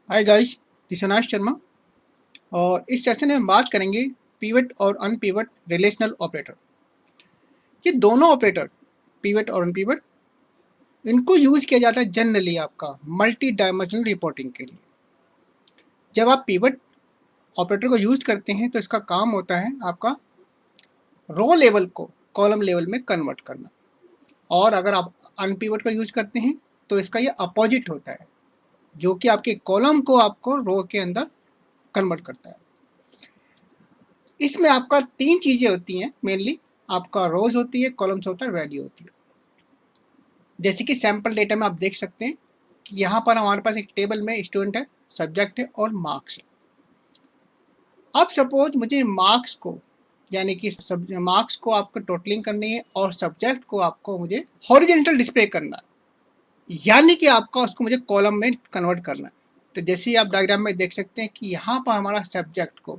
Hi guys, this Sharma. और इस session में हम बात करेंगे पिवट और अनपिवट रिलेशनल ऑपरेटर। ये दोनों ऑपरेटर पिवट और अनपिवट इनको यूज़ किया जाता है जनरली आपका मल्टी डायमेंशनल रिपोर्टिंग के लिए। जब आप पिवट ऑपरेटर को यूज़ करते हैं तो इसका काम होता है आपका रो लेवल को कॉलम लेवल में कन्वर्ट करना, और अगर आप अनपिवट का यूज़ करते हैं तो इसका ये अपोजिट होता है, जो कि आपके कॉलम को आपको रो के अंदर कन्वर्ट करता है। इसमें आपका तीन चीज़ें होती हैं मेनली। आपका रोज होती है, कॉलम्स होता है, वैल्यू होती है। जैसे कि सैम्पल डेटा में आप देख सकते हैं कि यहाँ पर हमारे पास एक टेबल में स्टूडेंट है, सब्जेक्ट है और मार्क्स है। अब सपोज मुझे मार्क्स को यानी कि मार्क्स को आपको टोटलिंग करनी है और सब्जेक्ट को आपको मुझे हॉरिजेंटल डिस्प्ले करना है, यानी कि आपका उसको मुझे कॉलम में कन्वर्ट करना है। तो जैसे ही आप डायग्राम में देख सकते हैं कि यहाँ पर हमारा सब्जेक्ट को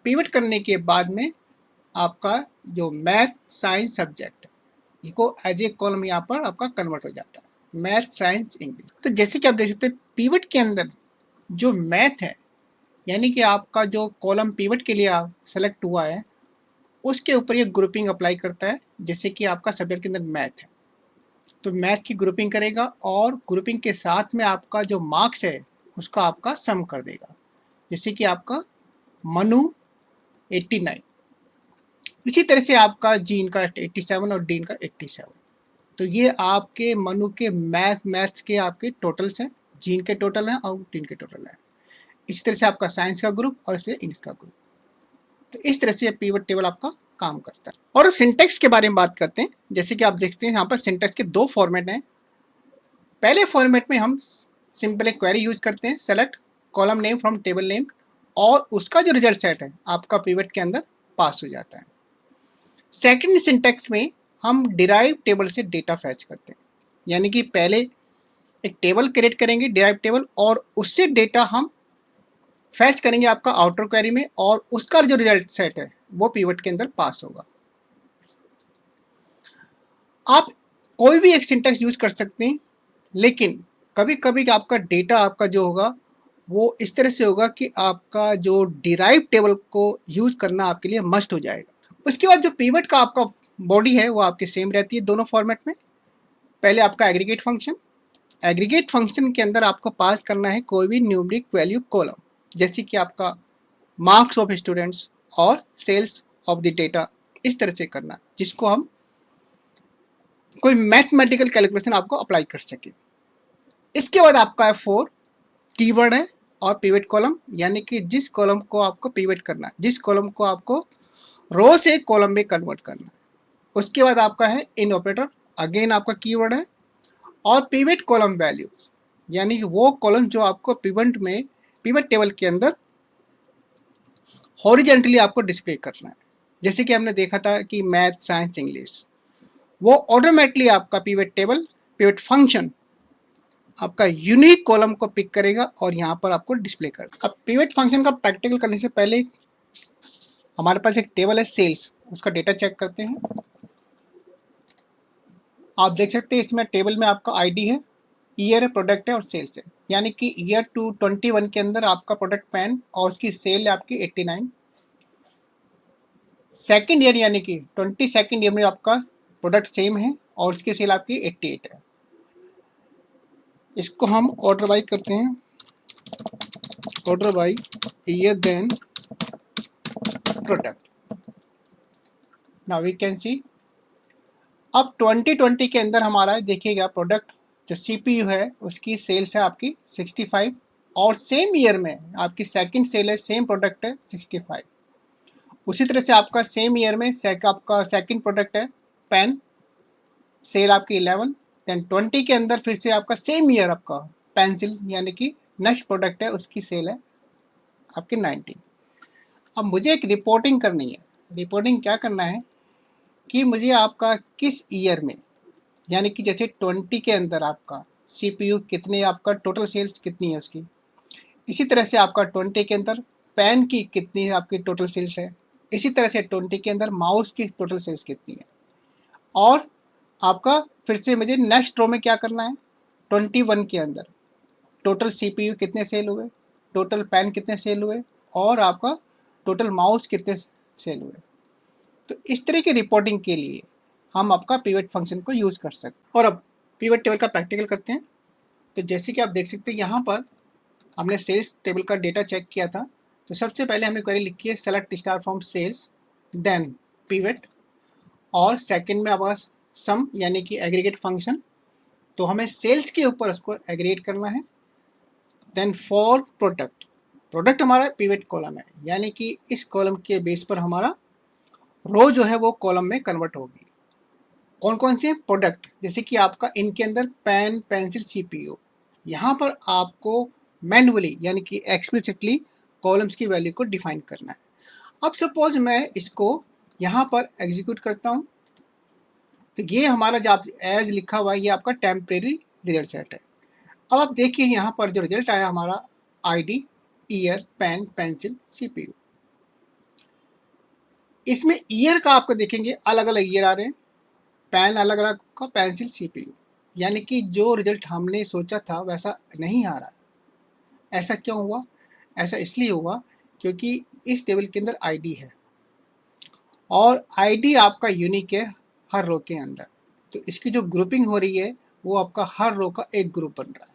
पिवट करने के बाद में आपका जो मैथ साइंस सब्जेक्ट है इसको एज ए कॉलम यहाँ पर आपका कन्वर्ट हो जाता है, मैथ साइंस इंग्लिश। तो जैसे कि आप देख सकते हैं पिवट के अंदर जो मैथ है यानी कि आपका जो कॉलम पिवट के लिए सेलेक्ट हुआ है उसके ऊपर ये ग्रुपिंग अप्लाई करता है। जैसे कि आपका सब्जेक्ट के अंदर मैथ है तो मैथ की ग्रुपिंग करेगा और ग्रुपिंग के साथ में आपका जो मार्क्स है उसका आपका सम कर देगा। जैसे कि आपका मनु 89, इसी तरह से आपका जीन का 87 और डीन का 87। तो ये आपके मनु के मैथ्स के आपके टोटल्स हैं, जीन के टोटल हैं और डीन के टोटल हैं। इसी तरह से आपका साइंस का ग्रुप और इसलिए इंग्लिश का ग्रुप। तो इस तरह से पिवट टेबल आपका काम करता है। और अब सिंटैक्स के बारे में बात करते हैं। जैसे कि आप देखते हैं यहाँ पर सिंटैक्स के दो फॉर्मेट हैं। पहले फॉर्मेट में हम सिंपल एक क्वेरी यूज करते हैं, select column name from table name, और उसका जो रिजल्ट सेट है आपका पिवट के अंदर पास हो जाता है। सेकंड सिंटैक्स में हम डिराइव टेबल से डेटा फैच करते हैं, यानी कि पहले एक टेबल क्रिएट करेंगे डिराइव टेबल और उससे डेटा हम फैच करेंगे आपका आउटर क्वेरी में, और उसका जो रिजल्ट सेट है वो पिवट के अंदर पास होगा। आप कोई भी एक सिंटैक्स यूज कर सकते हैं, लेकिन कभी कभी आपका डेटा आपका जो होगा वो इस तरह से होगा कि आपका जो डिराइव टेबल को यूज करना आपके लिए मस्ट हो जाएगा। उसके बाद जो पिवट का आपका बॉडी है वो आपकी सेम रहती है दोनों फॉर्मेट में। पहले आपका एग्रीगेट फंक्शन, एग्रीगेट फंक्शन के अंदर आपको पास करना है कोई भी न्यूमेरिक वैल्यू कॉलम, जैसे कि आपका मार्क्स ऑफ स्टूडेंट्स और सेल्स ऑफ द डेटा, इस तरह से करना जिसको हम कोई मैथमेटिकल कैलकुलेशन आपको अप्लाई कर सके। इसके बाद आपका है फोर कीवर्ड है और पिवट कॉलम, यानी कि जिस कॉलम को आपको पिवट करना है, जिस कॉलम को आपको रो से कॉलम में कन्वर्ट करना है। उसके बाद आपका है इन ऑपरेटर, अगेन आपका कीवर्ड है, और पिवट कॉलम वैल्यूज, यानी कि वो कॉलम जो आपको पिवट टेबल के अंदर हॉरिजेंटली आपको डिस्प्ले करना है। जैसे कि हमने देखा था कि मैथ साइंस इंग्लिश, वो ऑटोमेटिकली आपका पिवट फंक्शन आपका यूनिक कॉलम को पिक करेगा और यहाँ पर आपको डिस्प्ले कर देगा। अब पिवट फंक्शन का प्रैक्टिकल करने से पहले हमारे पास एक टेबल है सेल्स, उसका डेटा चेक करते हैं। आप देख सकते हैं इसमें टेबल में आपका आईडी है, ईयर है, प्रोडक्ट है और सेल्स है। यानी कि ईयर 21 के अंदर आपका प्रोडक्ट पेन और उसकी सेल है आपकी 89। सेकेंड ईयर यानी कि 22nd ईयर में आपका प्रोडक्ट सेम है और उसकी सेल आपकी 88 है। इसको हम ऑर्डर बाई करते हैं, order by year then product. Now we can see अब 2020 के अंदर हमारा देखिएगा प्रोडक्ट जो CPU है उसकी सेल्स है आपकी 65, और सेम ईयर में आपकी सेकंड सेल है, सेम प्रोडक्ट है 65। उसी तरह से आपका सेम ईयर में आपका सेकंड प्रोडक्ट है पेन, सेल आपकी 11। देन 20 के अंदर फिर से आपका सेम ईयर आपका पेंसिल यानी कि नेक्स्ट प्रोडक्ट है, उसकी सेल है आपकी 19। अब मुझे एक रिपोर्टिंग करनी है। रिपोर्टिंग क्या करना है कि मुझे आपका किस ईयर में, यानी कि जैसे 20 के अंदर आपका CPU कितने, आपका टोटल सेल्स कितनी है उसकी, इसी तरह से आपका 20 के अंदर पेन की कितनी आपकी टोटल सेल्स है, इसी तरह से 20 के अंदर माउस की टोटल सेल्स कितनी है। और आपका फिर से मुझे नेक्स्ट रो में क्या करना है, 21 के अंदर टोटल CPU कितने सेल हुए, टोटल पेन कितने सेल हुए और आपका टोटल माउस कितने सेल हुए। तो इस तरह की रिपोर्टिंग के लिए हम आपका पिवट फंक्शन को यूज़ कर सकते हैं। और अब पिवट टेबल का प्रैक्टिकल करते हैं। तो जैसे कि आप देख सकते हैं यहाँ पर हमने सेल्स टेबल का डेटा चेक किया था। तो सबसे पहले हमने क्वेरी लिखी है select star from sales then pivot, और सेकंड में आपका सम यानी कि एग्रीगेट फंक्शन, तो हमें सेल्स के ऊपर उसको एग्रीगेट करना है। देन फॉर प्रोडक्ट, प्रोडक्ट हमारा पिवट कॉलम है, यानी कि इस कॉलम के बेस पर हमारा रो जो है वो कॉलम में कन्वर्ट होगी। कौन कौन से प्रोडक्ट, जैसे कि आपका इनके अंदर पेन पेंसिल CPU, यहाँ पर आपको मैन्युअली यानी कि एक्सप्लिसिटली कॉलम्स की वैल्यू को डिफाइन करना है। अब सपोज मैं इसको यहाँ पर एग्जीक्यूट करता हूँ, तो ये हमारा जो एज लिखा हुआ है ये आपका टेम्परेरी रिजल्ट सेट है। अब आप देखिए यहाँ पर जो रिजल्ट आया हमारा ID, year, pen, pencil, CPU, इसमें ईयर का आपको देखेंगे अलग अलग ईयर आ रहे हैं, पेन अलग अलग का, पेंसिल CPU, यानी कि जो रिजल्ट हमने सोचा था वैसा नहीं आ रहा। ऐसा क्यों हुआ? ऐसा इसलिए हुआ क्योंकि इस टेबल के अंदर ID है और ID आपका यूनिक है हर रो के अंदर, तो इसकी जो ग्रुपिंग हो रही है वो आपका हर रो का एक ग्रुप बन रहा है।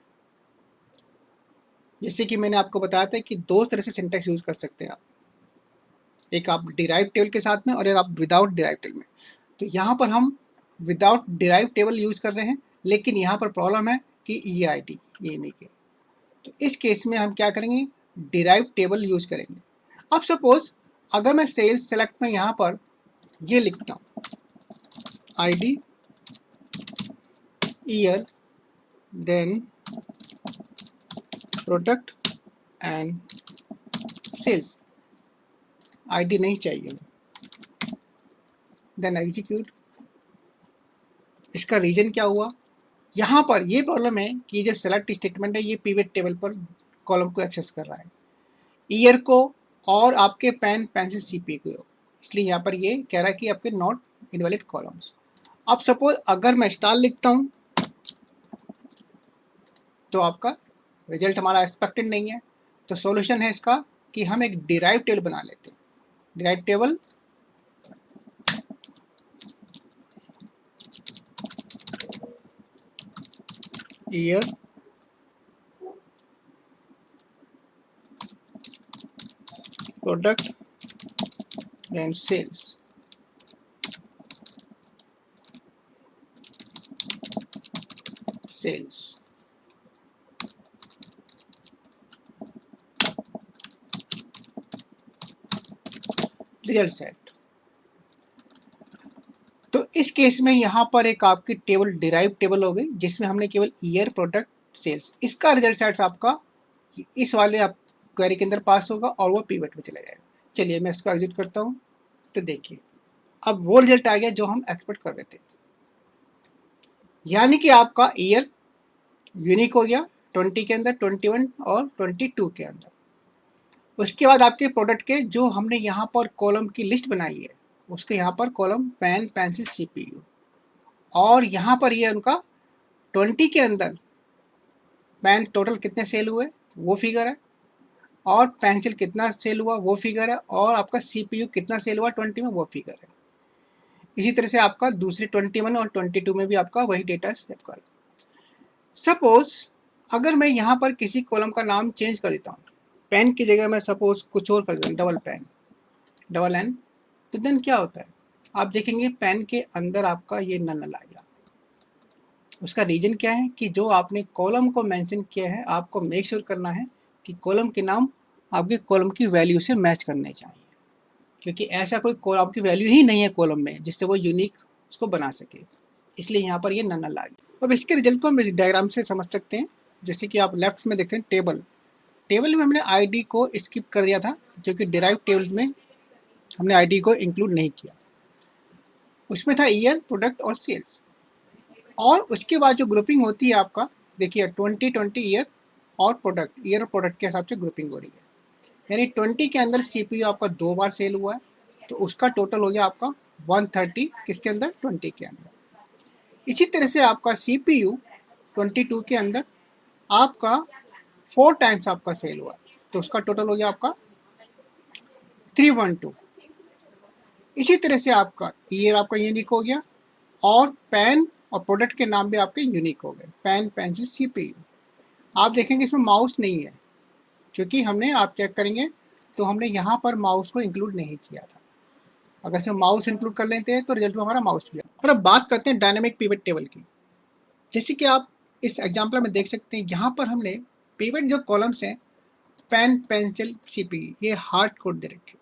जैसे कि मैंने आपको बताया था कि दो तरह से सिंटैक्स यूज कर सकते हैं आप, एक आप डिराइव टेबल के साथ में और एक आप विदाउट डिराइव टेबल में। तो यहाँ पर हम विदाउट डिराइव टेबल यूज कर रहे हैं, लेकिन यहाँ पर प्रॉब्लम है कि ये ID ये नहीं है। तो इस केस में हम क्या करेंगे, डिराइव टेबल यूज करेंगे। अब सपोज अगर मैं सेल्स सेलेक्ट में यहाँ पर ये लिखता हूँ ID, year, then product and sales, ID नहीं चाहिए, देन एग्जीक्यूट। इसका रीजन क्या हुआ, यहाँ पर ये प्रॉब्लम है कि जो सेलेक्ट स्टेटमेंट है ये पिवट टेबल पर कॉलम को एक्सेस कर रहा है, ईयर को और आपके पेन पेंसिल CPU को, इसलिए यहाँ पर ये कह रहा है कि आपके नॉट इनवैलिड कॉलम्स। अब सपोज अगर मैं स्टार लिखता हूँ तो आपका रिजल्ट हमारा एक्सपेक्टेड नहीं है। तो सॉल्यूशन है इसका कि हम एक डिराइव टेबल बना लेते हैं। Derive table year, product and sales, sales. Result set. तो इस केस में यहाँ पर एक आपकी टेबल डिराइव टेबल हो गई जिसमें हमने केवल ईयर, प्रोडक्ट, सेल्स, इसका रिजल्ट सेट आपका इस वाले आप क्वेरी के अंदर पास होगा और वो पिवट में चला जाएगा। चलिए मैं इसको एग्जीक्यूट करता हूँ, तो देखिए अब वो रिजल्ट आ गया जो हम एक्सपेक्ट कर रहे थे, यानी कि आपका ईयर यूनिक हो गया 20 के अंदर, 21 और 22 के अंदर। उसके बाद आपके प्रोडक्ट के जो हमने यहाँ पर कॉलम की लिस्ट बनाई है उसके यहाँ पर कॉलम पेन पेंसिल CPU, और यहाँ पर ये उनका 20 के अंदर पेन टोटल कितने सेल हुए वो फिगर है, और पेंसिल कितना सेल हुआ वो फिगर है, और आपका CPU कितना सेल हुआ 20 में वो फिगर है। इसी तरह से आपका दूसरे 21 और 22 में भी आपका वही डेटा सेव कर। सपोज अगर मैं यहाँ पर किसी कॉलम का नाम चेंज कर देता हूँ, पेन की जगह मैं सपोज कुछ और कर देता हूँ, डबल पेन, डबल एन, तो देन क्या होता है आप देखेंगे पेन के अंदर आपका ये नल आ गया। उसका रीजन क्या है कि जो आपने कॉलम को मेंशन किया है आपको मेक श्योर करना है कि कॉलम के नाम आपके कॉलम की वैल्यू से मैच करने चाहिए, क्योंकि ऐसा कोई आपकी वैल्यू ही नहीं है कॉलम में जिससे वो यूनिक उसको बना सके, इसलिए यहाँ पर ये नल आ गया। अब इसके रिजल्ट को हम इस डायग्राम से समझ सकते हैं। जैसे कि आप लेफ्ट में देखते हैं टेबल, टेबल में हमने ID को स्किप कर दिया था क्योंकि डिराइव टेबल में हमने ID को इंक्लूड नहीं किया। उसमें था ईयर, प्रोडक्ट और सेल्स, और उसके बाद जो ग्रुपिंग होती है आपका देखिए 20 ईयर और प्रोडक्ट, ईयर और प्रोडक्ट के हिसाब से ग्रुपिंग हो रही है। यानी 20 के अंदर CPU आपका 2 बार सेल हुआ है तो उसका टोटल हो गया आपका 130 किसके अंदर 20 के अंदर। इसी तरह से आपका CPU 22 के अंदर आपका 4 टाइम्स आपका सेल हुआ, तो उसका टोटल हो गया आपका 312। इसी तरह से आपका ईयर आपका यूनिक हो गया, और पेन और प्रोडक्ट के नाम भी आपके यूनिक हो गए, पेन, पेंसिल, CPU। आप देखेंगे इसमें माउस नहीं है, क्योंकि हमने, आप चेक करेंगे तो हमने यहाँ पर माउस को इंक्लूड नहीं किया था। अगर इसमें माउस इंक्लूड कर लेते हैं तो रिजल्ट में हमारा माउस भी है। और अब बात करते हैं डायनेमिक पिवट टेबल की। जैसे कि आप इस एग्जाम्पल में देख सकते हैं, यहाँ पर हमने पिवट जो कॉलम्स हैं, पेन, पेंसिल, CPU, ये हार्ड कोड दे रखे।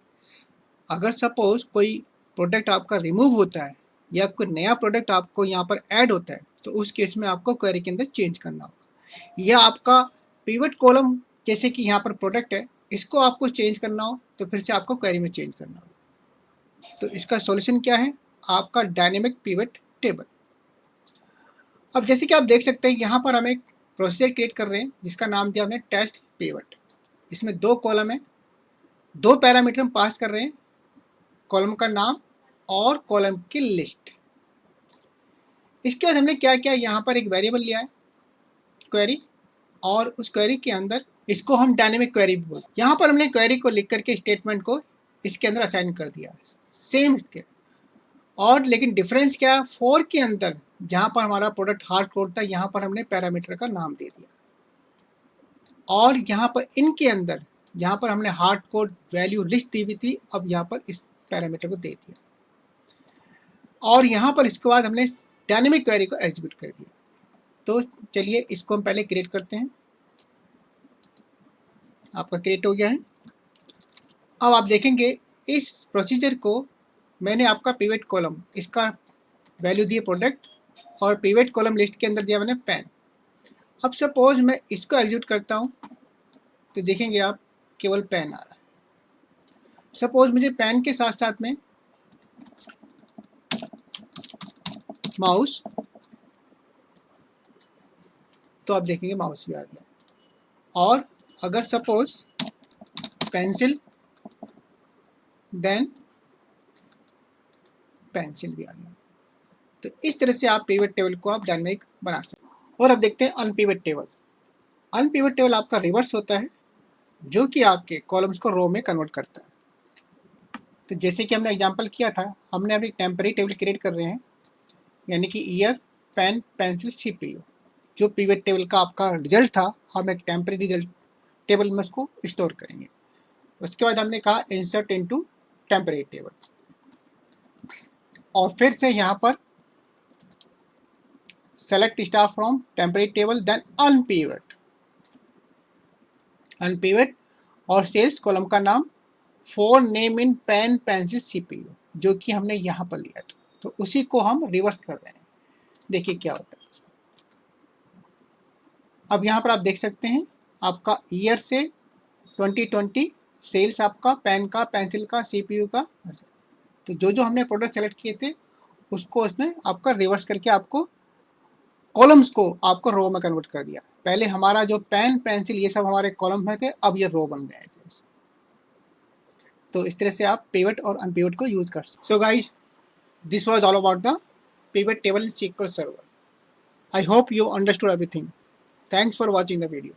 अगर सपोज कोई प्रोडक्ट आपका रिमूव होता है या कोई नया प्रोडक्ट आपको यहाँ पर ऐड होता है, तो उस केस में आपको क्वेरी के अंदर चेंज करना होगा। या आपका पिवट कॉलम, जैसे कि यहाँ पर प्रोडक्ट है, इसको आपको चेंज करना हो तो फिर से आपको क्वेरी में चेंज करना होगा। तो इसका सॉल्यूशन क्या है? आपका डायनेमिक पिवट टेबल। अब जैसे कि आप देख सकते हैं, यहाँ पर हम एक प्रोसीजर क्रिएट कर रहे हैं जिसका नाम दिया हमने टेस्ट पिवट। इसमें 2 कॉलम है, 2 पैरामीटर हम पास कर रहे हैं, कॉलम का नाम और कॉलम की लिस्ट। इसके बाद हमने क्या किया, यहाँ पर एक वेरिएबल लिया है क्वेरी, और उस क्वेरी के अंदर इसको हम डायनेमिक क्वेरी भी बोलते हैं। यहाँ पर हमने क्वेरी को लिख करके स्टेटमेंट को इसके अंदर असाइन कर दिया, सेम इसके। और लेकिन डिफरेंस क्या है, 4 के अंदर जहाँ पर हमारा प्रोडक्ट हार्ड कोड था, यहाँ पर हमने पैरामीटर का नाम दे दिया, और यहाँ पर इनके अंदर जहाँ पर हमने हार्ड कोड वैल्यू लिस्ट दी हुई थी, अब यहाँ पर इस पैरामीटर को दे दिया, और यहाँ पर इसके बाद हमने डायनेमिक क्वेरी को एग्जीक्यूट कर दिया। तो चलिए इसको हम पहले क्रिएट करते हैं। आपका क्रिएट हो गया है। अब आप देखेंगे इस प्रोसीजर को मैंने आपका पिवट कॉलम, इसका वैल्यू दिए प्रोडक्ट, और पिवट कॉलम लिस्ट के अंदर दिया मैंने पेन। अब सपोज मैं इसको एग्जीक्यूट करता हूँ तो देखेंगे आप केवल पेन आ रहा है। सपोज मुझे पेन के साथ साथ में माउस, तो आप देखेंगे माउस भी आ गया। और अगर सपोज पेंसिल, देन पेंसिल भी आ गया। तो इस तरह से आप पिवट टेबल को आप डायनेमिक बना सकते हैं। और अब देखते हैं अनपिवट टेबल। अनपिवट टेबल आपका रिवर्स होता है, जो कि आपके कॉलम्स को रो में कन्वर्ट करता है। तो जैसे कि हमने एग्जांपल किया था, हमने अभी टेम्पररी टेबल क्रिएट कर रहे हैं, यानी कि ईयर, पेन, पेंसिल, CPU। जो पिवट टेबल का आपका रिजल्ट था, हम एक टेम्पररी रिजल्ट टेबल में उसको स्टोर करेंगे। उसके बाद हमने कहा इंसर्ट इनटू टेम्पररी टेबल, और फिर से यहाँ पर select star from temporary table, then unpivot, unpivot, और सेल्स कॉलम का नाम for name in pen, pencil, CPU, जो कि हमने यहाँ पर लिया था। तो उसी को हम रिवर्स कर रहे हैं। देखिए क्या होता है। अब यहाँ पर आप देख सकते हैं आपका ईयर से 2020, सेल्स आपका पेन का, पेंसिल का, CPU का। तो जो जो हमने प्रोडक्ट सेलेक्ट किए थे उसको उसने आपका रिवर्स करके आपको कॉलम्स को आपको रो में कन्वर्ट कर दिया। पहले हमारा जो पेन, पेंसिल, ये सब हमारे कॉलम में थे, अब ये रो बन गए ऐसे। तो इस तरह से आप पिवट और अनपिवट को यूज कर सकते। So guys, this was all about the pivot table in SQL Server. I hope you understood everything. Thanks for watching the video.